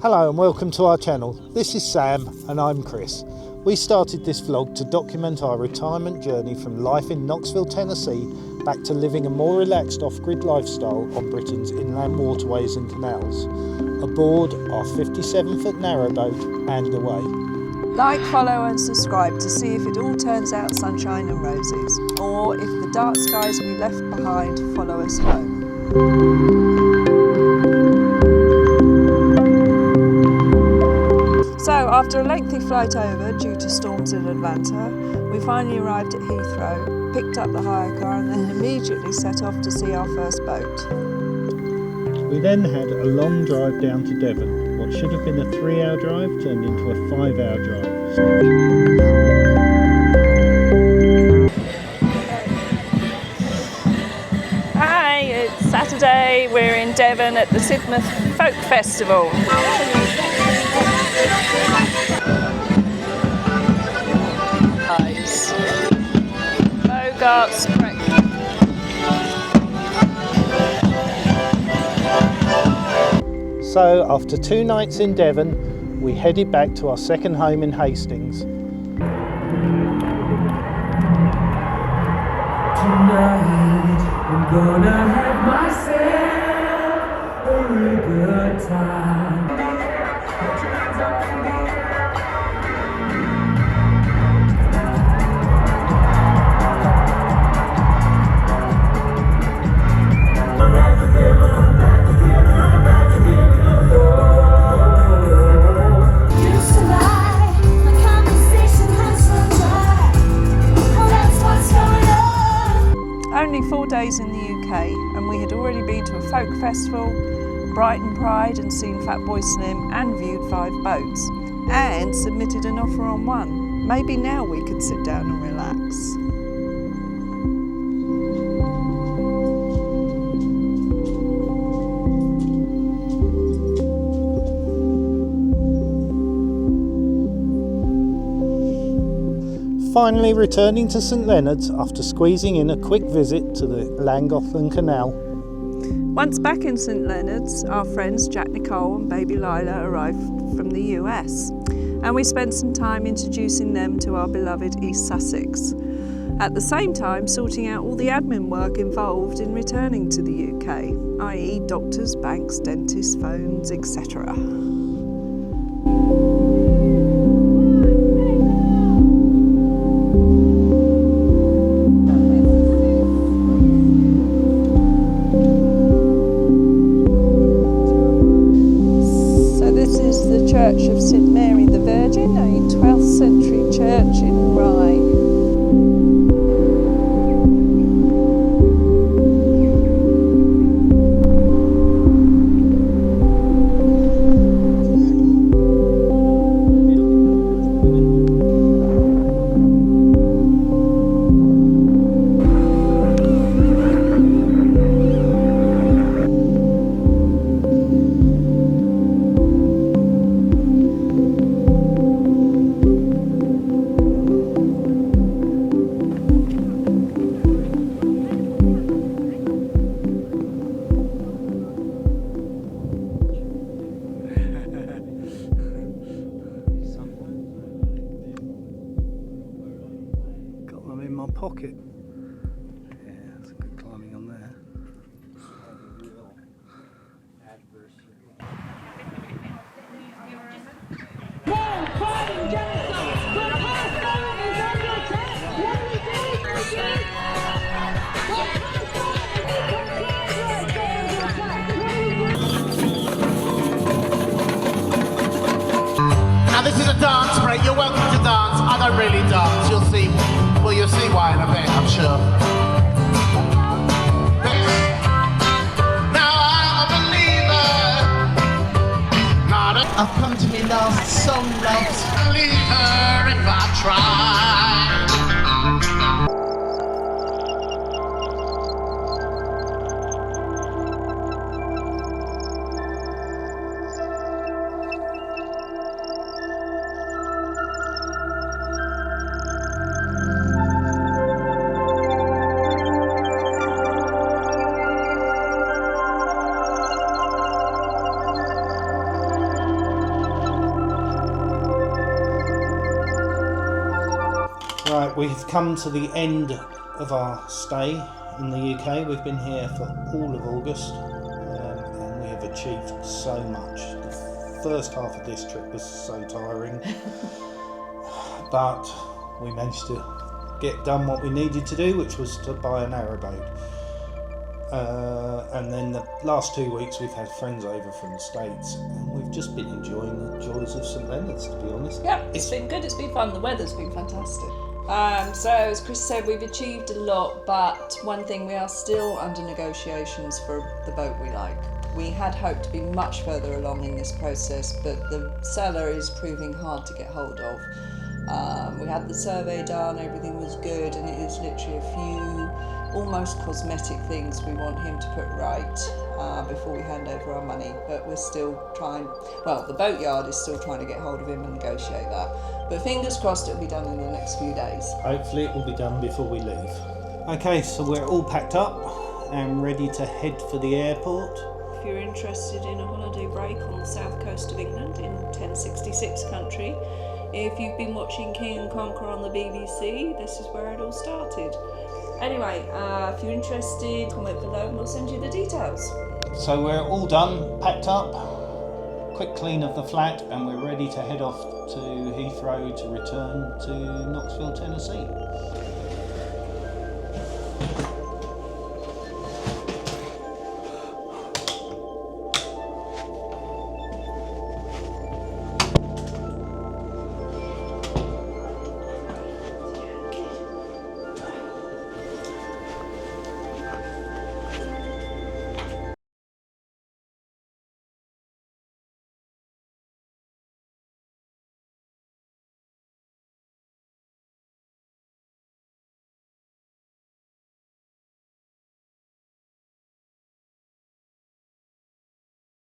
Hello and welcome to our channel. This is Sam and I'm Chris. We started this vlog to document our retirement journey from life in Knoxville, Tennessee, back to living a more relaxed off-grid lifestyle on Britain's inland waterways and canals, aboard our 57-foot narrowboat and away. Like, follow and subscribe to see if it all turns out sunshine and roses, or if the dark skies we left behind follow us home. So, after a lengthy flight over due to storms in Atlanta, we finally arrived at Heathrow, picked up the hire car and then immediately set off to see our first boat. We then had a long drive down to Devon. What should have been a 3-hour drive turned into a 5-hour drive. Hi, it's Saturday. We're in Devon at the Sidmouth Folk Festival. Nice. Bogart's correct. So after 2 nights in Devon, we headed back to our second home in Hastings. Tonight I'm gonna have myself a real good time. Only 4 days in the UK and we had already been to a folk festival, Brighton Pride and seen Fatboy Slim and viewed 5 boats and submitted an offer on one. Maybe now we could sit down and relax. Finally returning to St Leonard's after squeezing in a quick visit to the Llangollen Canal. Once back in St Leonard's, our friends Jack Nicole and baby Lila arrived from the US and we spent some time introducing them to our beloved East Sussex. At the same time sorting out all the admin work involved in returning to the UK, i.e. doctors, banks, dentists, phones, etc. Church of St Mary the Virgin, a 12th century church in Rye. Pocket. Yeah, that's good climbing on there. Now this is a dance break. You're welcome to dance. I don't really dance. You'll see. Well, you'll see why in a bit, I'm sure. Now I'm a believer. I've come to my last song, love. Believer if I try. Right, we've come to the end of our stay in the UK. We've been here for all of August, and we have achieved so much. The first half of this trip was so tiring, but we managed to get done what we needed to do, which was to buy a narrowboat. And then the last 2 weeks we've had friends over from the States, and we've just been enjoying the joys of St Leonard's, to be honest. Yeah, it's been good, it's been fun, the weather's been fantastic. So as Chris said, we've achieved a lot, but one thing, we are still under negotiations for the boat we like. We had hoped to be much further along in this process, but the seller is proving hard to get hold of. We had the survey done, everything was good, and it is literally a few almost cosmetic things we want him to put right before we hand over our money, but we're still trying, well, the boatyard is still trying to get hold of him and negotiate that, but fingers crossed it'll be done in the next few days. Hopefully it will be done before we leave. Okay, so we're all packed up and ready to head for the airport. If you're interested in a holiday break on the south coast of England in 1066 country, if you've been watching King and Conquer on the BBC, this is where it all started. Anyway, if you're interested, comment below and we'll send you the details. So we're all done, packed up, quick clean of the flat, and we're ready to head off to Heathrow to return to Knoxville, Tennessee.